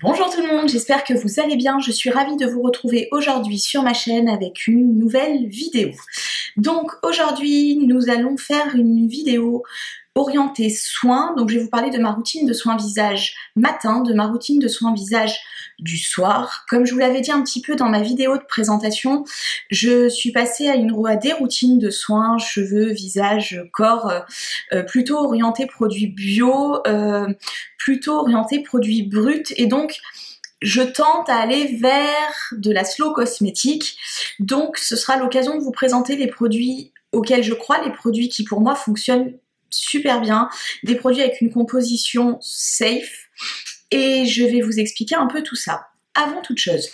Bonjour tout le monde, j'espère que vous allez bien. Je suis ravie de vous retrouver aujourd'hui sur ma chaîne avec une nouvelle vidéo. Donc aujourd'hui, nous allons faire une vidéo orientée soins. Donc je vais vous parler de ma routine de soins visage matin, de ma routine de soins visage du soir. Comme je vous l'avais dit un petit peu dans ma vidéo de présentation, je suis passée à des routines de soins, cheveux, visage, corps, plutôt orientées produits bio, plutôt orientée produits bruts, et donc je tente à aller vers de la slow cosmétique. Donc ce sera l'occasion de vous présenter les produits auxquels je crois, les produits qui pour moi fonctionnent super bien, des produits avec une composition safe, et je vais vous expliquer un peu tout ça. Avant toute chose,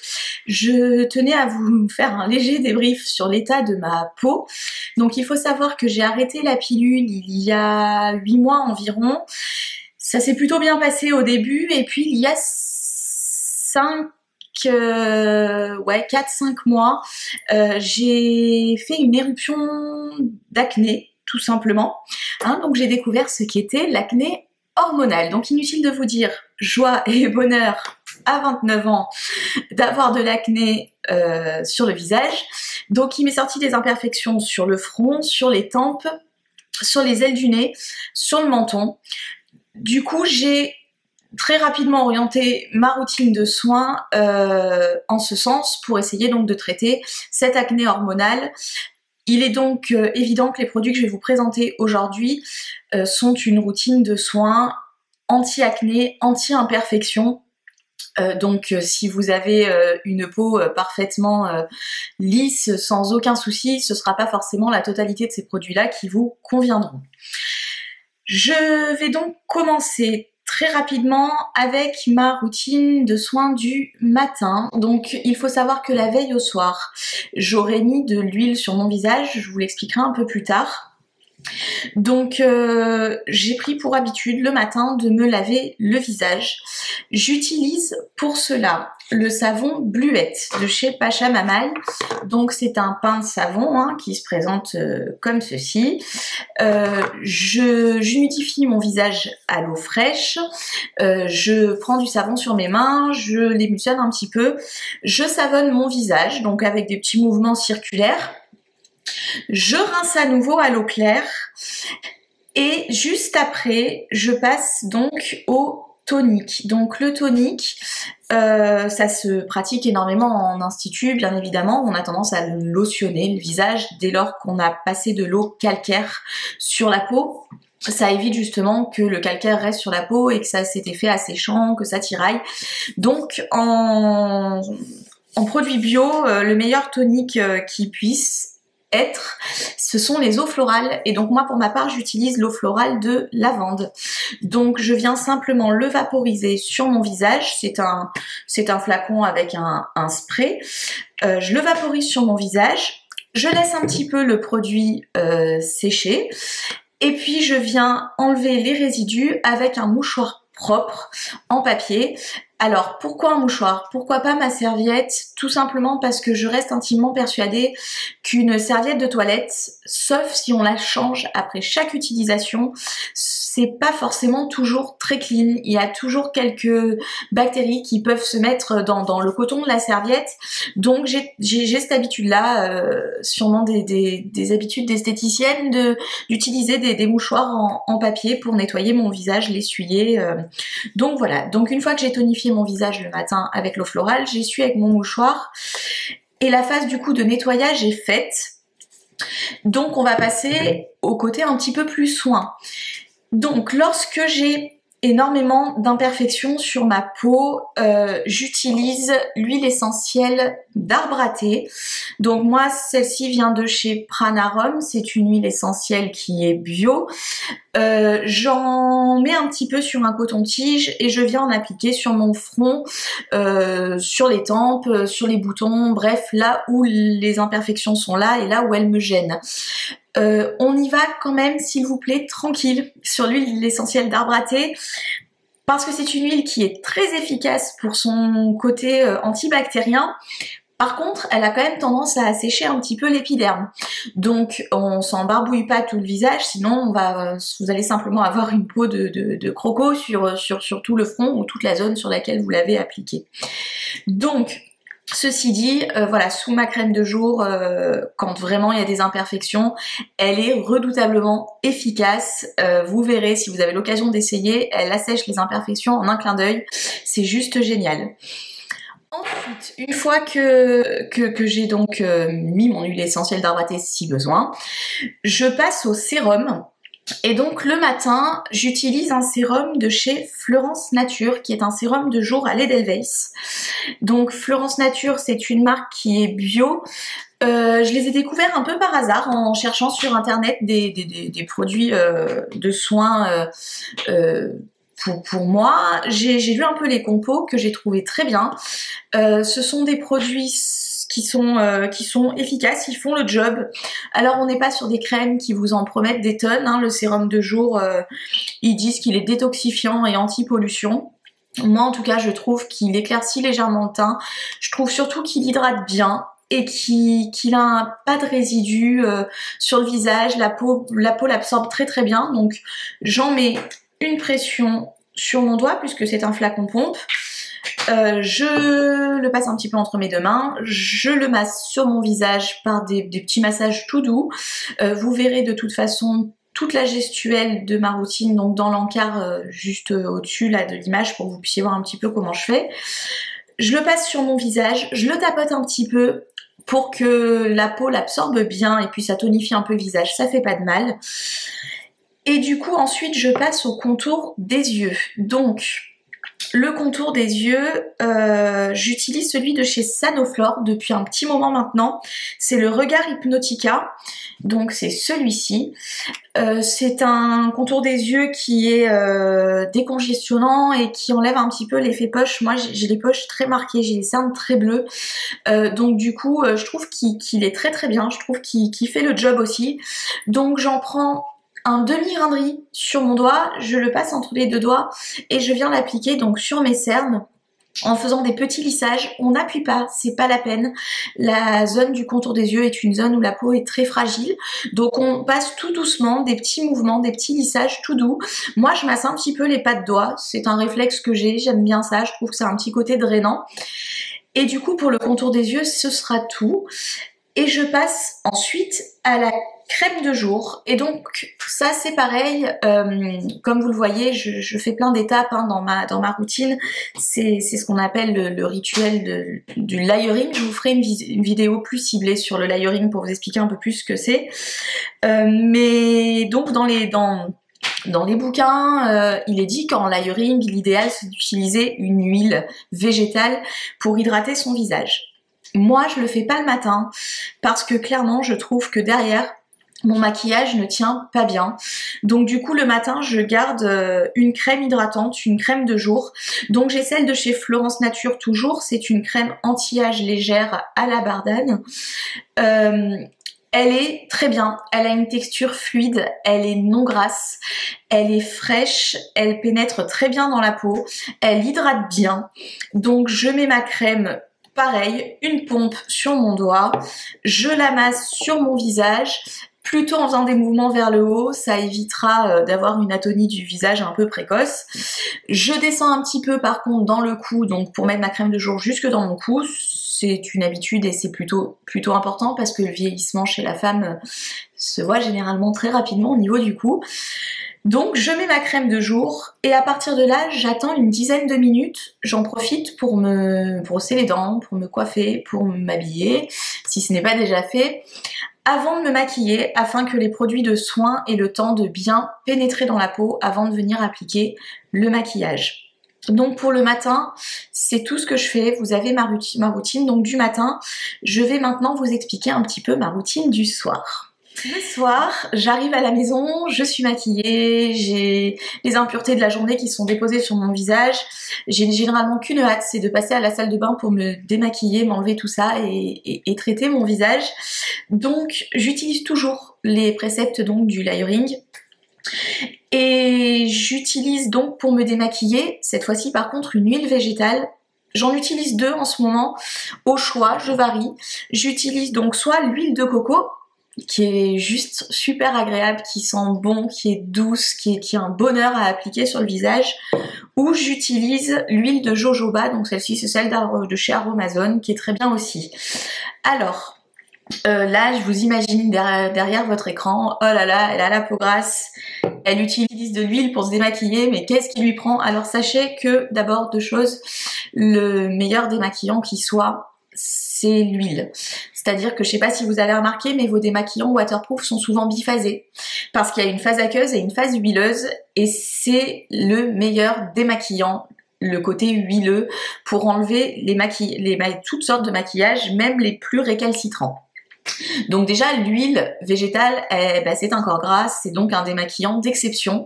je tenais à vous faire un léger débrief sur l'état de ma peau. Donc il faut savoir que j'ai arrêté la pilule il y a 8 mois environ. Ça s'est plutôt bien passé au début, et puis il y a 4-5 mois, j'ai fait une éruption d'acné, tout simplement. Donc j'ai découvert ce qu'était l'acné hormonal. Donc inutile de vous dire joie et bonheur à 29 ans d'avoir de l'acné sur le visage. Donc il m'est sorti des imperfections sur le front, sur les tempes, sur les ailes du nez, sur le menton. Du coup, j'ai très rapidement orienté ma routine de soins en ce sens pour essayer donc de traiter cette acné hormonale. Il est donc évident que les produits que je vais vous présenter aujourd'hui sont une routine de soins anti-acné, anti-imperfection. Donc si vous avez une peau parfaitement lisse, sans aucun souci, ce ne sera pas forcément la totalité de ces produits-là qui vous conviendront. Je vais donc commencer très rapidement avec ma routine de soins du matin. Donc il faut savoir que la veille au soir, j'aurais mis de l'huile sur mon visage, je vous l'expliquerai un peu plus tard. Donc j'ai pris pour habitude le matin de me laver le visage. J'utilise pour cela le savon Bluette de chez Pachamamaï. Donc c'est un pain de savon qui se présente comme ceci. J'humidifie mon visage à l'eau fraîche. Je prends du savon sur mes mains, je l'émulsionne un petit peu. Je savonne mon visage, donc avec des petits mouvements circulaires. Je rince à nouveau à l'eau claire et juste après, je passe donc au tonique. Donc le tonique, ça se pratique énormément en institut, bien évidemment. On a tendance à lotionner le visage dès lors qu'on a passé de l'eau calcaire sur la peau. Ça évite justement que le calcaire reste sur la peau et que ça ait cet effet asséchant, que ça tiraille. Donc en produit bio, le meilleur tonique qui puisse être, ce sont les eaux florales, et donc moi pour ma part j'utilise l'eau florale de lavande. Donc je viens simplement le vaporiser sur mon visage, c'est un flacon avec un spray. Je le vaporise sur mon visage, je laisse un petit peu le produit sécher, et puis je viens enlever les résidus avec un mouchoir propre en papier. Alors pourquoi un mouchoir? Pourquoi pas ma serviette? Tout simplement parce que je reste intimement persuadée qu'une serviette de toilette, sauf si on la change après chaque utilisation, c'est pas forcément toujours très clean. Il y a toujours quelques bactéries qui peuvent se mettre dans le coton de la serviette. Donc j'ai cette habitude-là, sûrement des habitudes d'esthéticienne, d'utiliser des mouchoirs en papier pour nettoyer mon visage, l'essuyer. Donc voilà, donc une fois que j'ai tonifié mon visage le matin avec l'eau florale, j'essuie avec mon mouchoir et la phase du coup de nettoyage est faite. Donc on va passer au côté un petit peu plus soin. Donc lorsque j'ai énormément d'imperfections sur ma peau, j'utilise l'huile essentielle d'arbre à thé. Donc moi celle-ci vient de chez Pranarum, c'est une huile essentielle qui est bio. J'en mets un petit peu sur un coton-tige et je viens en appliquer sur mon front, sur les tempes, sur les boutons, bref là où les imperfections sont là et là où elles me gênent. On y va quand même, s'il vous plaît, tranquille sur l'huile essentielle d'arbre à thé, parce que c'est une huile qui est très efficace pour son côté antibactérien, Par contre, elle a quand même tendance à assécher un petit peu l'épiderme. Donc, on s'en barbouille pas tout le visage, sinon vous allez simplement avoir une peau de croco sur tout le front ou toute la zone sur laquelle vous l'avez appliqué. Donc, ceci dit, voilà, sous ma crème de jour, quand vraiment il y a des imperfections, elle est redoutablement efficace. Vous verrez, si vous avez l'occasion d'essayer, elle assèche les imperfections en un clin d'œil. C'est juste génial. Ensuite, une fois que j'ai donc mis mon huile essentielle d'arbre à thé si besoin, je passe au sérum. Et donc le matin, j'utilise un sérum de chez Florence Nature, qui est un sérum de jour à l'Edelweiss. Donc Florence Nature, c'est une marque qui est bio. Je les ai découverts un peu par hasard en cherchant sur internet des produits de soins pour moi. J'ai lu un peu les compos que j'ai trouvé très bien. Ce sont des produits qui sont efficaces, ils font le job. Alors on n'est pas sur des crèmes qui vous en promettent des tonnes, hein. Le sérum de jour, ils disent qu'il est détoxifiant et anti-pollution. Moi en tout cas je trouve qu'il éclaircit légèrement le teint, je trouve surtout qu'il hydrate bien et qu'il a pas de résidus sur le visage, la peau l'absorbe très très bien, donc j'en mets une pression sur mon doigt puisque c'est un flacon pompe. Je le passe un petit peu entre mes deux mains, je le masse sur mon visage par des petits massages tout doux. Vous verrez de toute façon toute la gestuelle de ma routine, donc dans l'encart juste au-dessus là de l'image pour que vous puissiez voir un petit peu comment je fais. Je le passe sur mon visage, je le tapote un petit peu pour que la peau l'absorbe bien et puis ça tonifie un peu le visage, ça fait pas de mal. Et du coup ensuite je passe au contour des yeux. Donc le contour des yeux, j'utilise celui de chez Sanoflore depuis un petit moment maintenant. C'est le Regard Hypnotica, donc c'est celui-ci. C'est un contour des yeux qui est décongestionnant et qui enlève un petit peu l'effet poche. Moi j'ai les poches très marquées, j'ai les cernes très bleues. Donc du coup je trouve qu'il est très très bien, je trouve qu'il fait le job aussi. Donc j'en prends un demi-grain de riz sur mon doigt, je le passe entre les deux doigts et je viens l'appliquer donc sur mes cernes en faisant des petits lissages. On n'appuie pas, c'est pas la peine. La zone du contour des yeux est une zone où la peau est très fragile, donc on passe tout doucement, des petits mouvements, des petits lissages tout doux. Moi je masse un petit peu les pas de doigts, c'est un réflexe que j'ai, j'aime bien ça, je trouve que c'est un petit côté drainant. Et du coup pour le contour des yeux ce sera tout. Et je passe ensuite à la crème de jour. Et donc ça c'est pareil, comme vous le voyez, je fais plein d'étapes hein, dans ma routine. C'est ce qu'on appelle le rituel du layering. Je vous ferai une vidéo plus ciblée sur le layering pour vous expliquer un peu plus ce que c'est. Mais donc dans les bouquins, il est dit qu'en layering, l'idéal c'est d'utiliser une huile végétale pour hydrater son visage. Moi, je le fais pas le matin parce que clairement, je trouve que derrière, mon maquillage ne tient pas bien. Donc du coup, le matin, je garde une crème hydratante, une crème de jour. Donc j'ai celle de chez Florence Nature toujours. C'est une crème anti-âge légère à la bardane. Elle est très bien, elle a une texture fluide, elle est non grasse, elle est fraîche, elle pénètre très bien dans la peau, elle hydrate bien. Donc je mets ma crème. Pareil, une pompe sur mon doigt, je la masse sur mon visage, plutôt en faisant des mouvements vers le haut, ça évitera d'avoir une atonie du visage un peu précoce. Je descends un petit peu par contre dans le cou, donc pour mettre ma crème de jour jusque dans mon cou, c'est une habitude et c'est plutôt important parce que le vieillissement chez la femme se voit généralement très rapidement au niveau du cou. Donc je mets ma crème de jour et à partir de là j'attends une dizaine de minutes, j'en profite pour me brosser les dents, pour me coiffer, pour m'habiller si ce n'est pas déjà fait, avant de me maquiller afin que les produits de soin aient le temps de bien pénétrer dans la peau avant de venir appliquer le maquillage. Donc pour le matin, c'est tout ce que je fais, vous avez ma routine donc du matin. Je vais maintenant vous expliquer un petit peu ma routine du soir. Le soir, j'arrive à la maison, je suis maquillée, j'ai les impuretés de la journée qui sont déposées sur mon visage. J'ai généralement qu'une hâte, c'est de passer à la salle de bain pour me démaquiller, m'enlever tout ça et traiter mon visage. Donc j'utilise toujours les préceptes donc du layering. Et j'utilise donc pour me démaquiller, cette fois-ci par contre une huile végétale J'en utilise 2 en ce moment, au choix, je varie. J'utilise donc soit l'huile de coco, qui est juste super agréable, qui sent bon, qui est douce, qui est un bonheur à appliquer sur le visage, ou j'utilise l'huile de jojoba, donc celle-ci c'est celle de chez Aromazone, qui est très bien aussi. Alors, là je vous imagine derrière votre écran, oh là là, elle a la peau grasse, elle utilise de l'huile pour se démaquiller, mais qu'est-ce qui lui prend? Alors sachez que d'abord 2 choses, le meilleur démaquillant qui soit, c'est l'huile. C'est-à-dire que je sais pas si vous avez remarqué, mais vos démaquillants waterproof sont souvent biphasés. Parce qu'il y a une phase aqueuse et une phase huileuse, et c'est le meilleur démaquillant, le côté huileux, pour enlever toutes sortes de maquillages, même les plus récalcitrants. Donc déjà l'huile végétale, c'est un corps gras, c'est donc un démaquillant d'exception.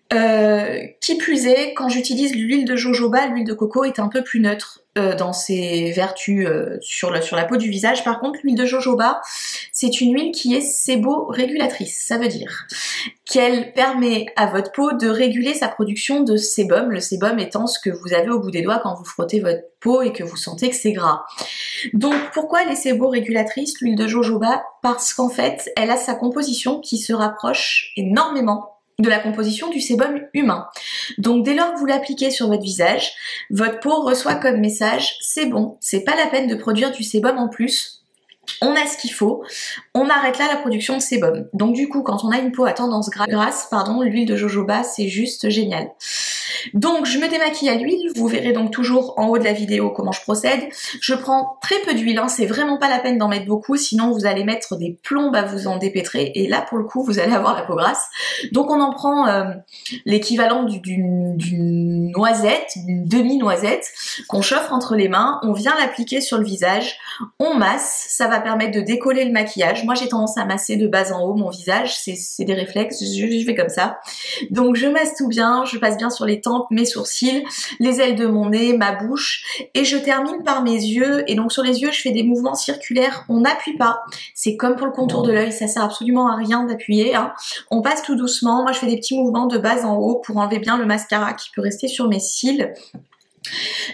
Qui plus est, quand j'utilise l'huile de jojoba, l'huile de coco est un peu plus neutre dans ses vertus sur la peau du visage. Par contre, l'huile de jojoba, c'est une huile qui est séborégulatrice. Ça veut dire qu'elle permet à votre peau de réguler sa production de sébum, le sébum étant ce que vous avez au bout des doigts quand vous frottez votre peau et que vous sentez que c'est gras. Donc pourquoi elle est séborégulatrice, l'huile de jojoba? Parce qu'en fait, elle a sa composition qui se rapproche énormément de la composition du sébum humain. Donc dès lors que vous l'appliquez sur votre visage, votre peau reçoit comme message, c'est bon, c'est pas la peine de produire du sébum en plus, on a ce qu'il faut, on arrête là la production de sébum. Donc du coup, quand on a une peau à tendance grasse, l'huile de jojoba, c'est juste génial. Donc je me démaquille à l'huile, vous verrez donc toujours en haut de la vidéo comment je procède. Je prends très peu d'huile, hein, c'est vraiment pas la peine d'en mettre beaucoup, sinon vous allez mettre des plombes à vous en dépêtrer, et là pour le coup vous allez avoir la peau grasse. Donc on en prend l'équivalent d'une noisette, d'une demi-noisette, qu'on chauffe entre les mains, on vient l'appliquer sur le visage, on masse, ça va permettre de décoller le maquillage. Moi j'ai tendance à masser de bas en haut mon visage, c'est des réflexes, je fais comme ça. Donc je masse tout bien, je passe bien sur les tempes, mes sourcils, les ailes de mon nez, ma bouche, et je termine par mes yeux. Et donc sur les yeux je fais des mouvements circulaires, on n'appuie pas, c'est comme pour le contour de l'œil, ça sert absolument à rien d'appuyer, hein. On passe tout doucement, moi je fais des petits mouvements de bas en haut pour enlever bien le mascara qui peut rester sur mes cils.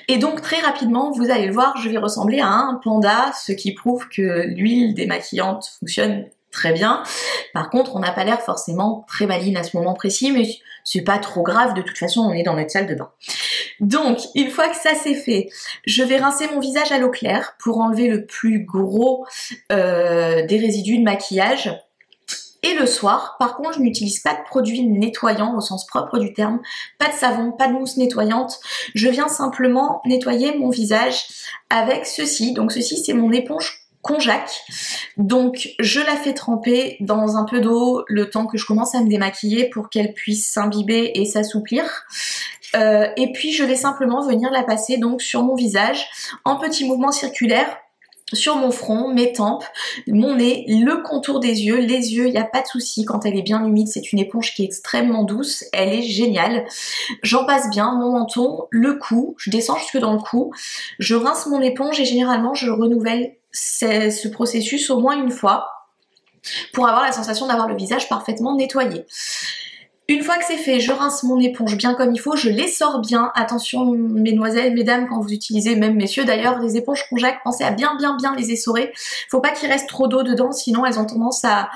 Et donc très rapidement, vous allez le voir, je vais ressembler à un panda, ce qui prouve que l'huile démaquillante fonctionne très bien. Par contre, on n'a pas l'air forcément très maligne à ce moment précis, mais c'est pas trop grave, de toute façon on est dans notre salle de bain. Donc, une fois que ça c'est fait, je vais rincer mon visage à l'eau claire pour enlever le plus gros des résidus de maquillage. Et le soir, par contre, je n'utilise pas de produit nettoyant au sens propre du terme, pas de savon, pas de mousse nettoyante. Je viens simplement nettoyer mon visage avec ceci. Donc ceci, c'est mon éponge Konjac. Donc je la fais tremper dans un peu d'eau le temps que je commence à me démaquiller pour qu'elle puisse s'imbiber et s'assouplir. Et puis je vais simplement venir la passer donc sur mon visage en petits mouvements circulaires, sur mon front, mes tempes, mon nez, le contour des yeux. Les yeux, il n'y a pas de souci quand elle est bien humide, c'est une éponge qui est extrêmement douce, elle est géniale. J'en passe bien, mon menton, le cou, je descends jusque dans le cou, je rince mon éponge et généralement je renouvelle ce processus au moins une fois pour avoir la sensation d'avoir le visage parfaitement nettoyé. Une fois que c'est fait, je rince mon éponge bien comme il faut, je l'essore bien. Attention mesdemoiselles, mesdames, quand vous utilisez, même messieurs d'ailleurs, les éponges Konjac, pensez à bien les essorer. Faut pas qu'il reste trop d'eau dedans, sinon elles ont tendance à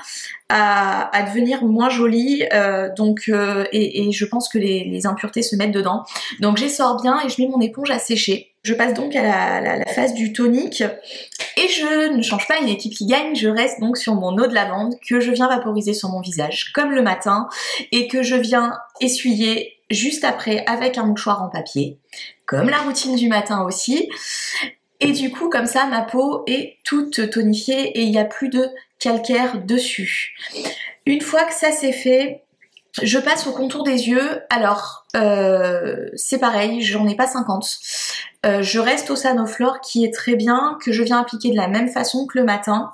devenir moins jolies, et je pense que les impuretés se mettent dedans. Donc j'essore bien et je mets mon éponge à sécher. Je passe donc à la phase du tonique et je ne change pas une équipe qui gagne, je reste donc sur mon eau de lavande que je viens vaporiser sur mon visage comme le matin et que je viens essuyer juste après avec un mouchoir en papier, comme la routine du matin aussi. Et du coup, comme ça, ma peau est toute tonifiée et il n'y a plus de calcaire dessus. Une fois que ça c'est fait, je passe au contour des yeux. Alors, c'est pareil, j'en ai pas 50. Je reste au Sanoflore qui est très bien, que je viens appliquer de la même façon que le matin.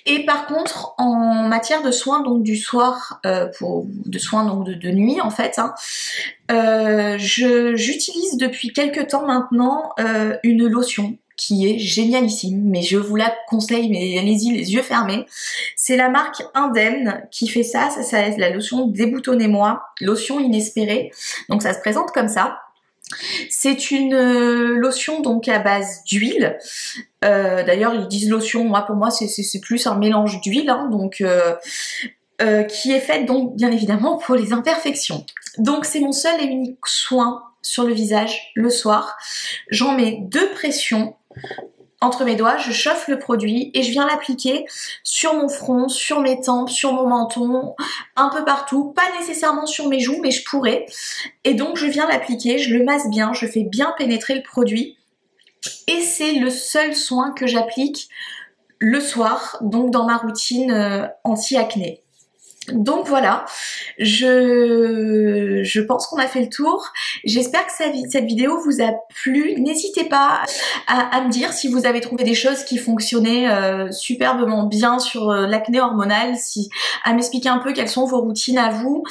Et par contre, en matière de soins donc du soir, de soins donc de nuit en fait, hein, j'utilise depuis quelques temps maintenant une lotion qui est génialissime, mais je vous la conseille, mais allez-y les yeux fermés. C'est la marque Indemne qui fait ça, c'est la lotion Déboutonnez-moi, lotion inespérée. Donc ça se présente comme ça. C'est une lotion donc à base d'huile. D'ailleurs ils disent lotion, moi pour moi c'est plus un mélange d'huile, hein, donc qui est faite donc bien évidemment pour les imperfections. Donc c'est mon seul et unique soin sur le visage le soir. J'en mets 2 pressions entre mes doigts, je chauffe le produit et je viens l'appliquer sur mon front, sur mes tempes, sur mon menton, un peu partout, pas nécessairement sur mes joues mais je pourrais. Et donc je viens l'appliquer, je le masse bien, je fais bien pénétrer le produit et c'est le seul soin que j'applique le soir, donc dans ma routine anti-acné. Donc voilà, je pense qu'on a fait le tour. J'espère que cette vidéo vous a plu. N'hésitez pas à me dire si vous avez trouvé des choses qui fonctionnaient superbement bien sur l'acné hormonal, à m'expliquer un peu quelles sont vos routines à vous.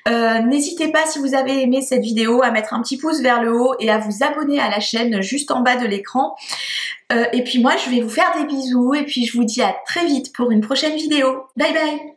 N'hésitez pas, si vous avez aimé cette vidéo, à mettre un petit pouce vers le haut et à vous abonner à la chaîne juste en bas de l'écran. Et puis moi je vais vous faire des bisous et puis je vous dis à très vite pour une prochaine vidéo. Bye bye!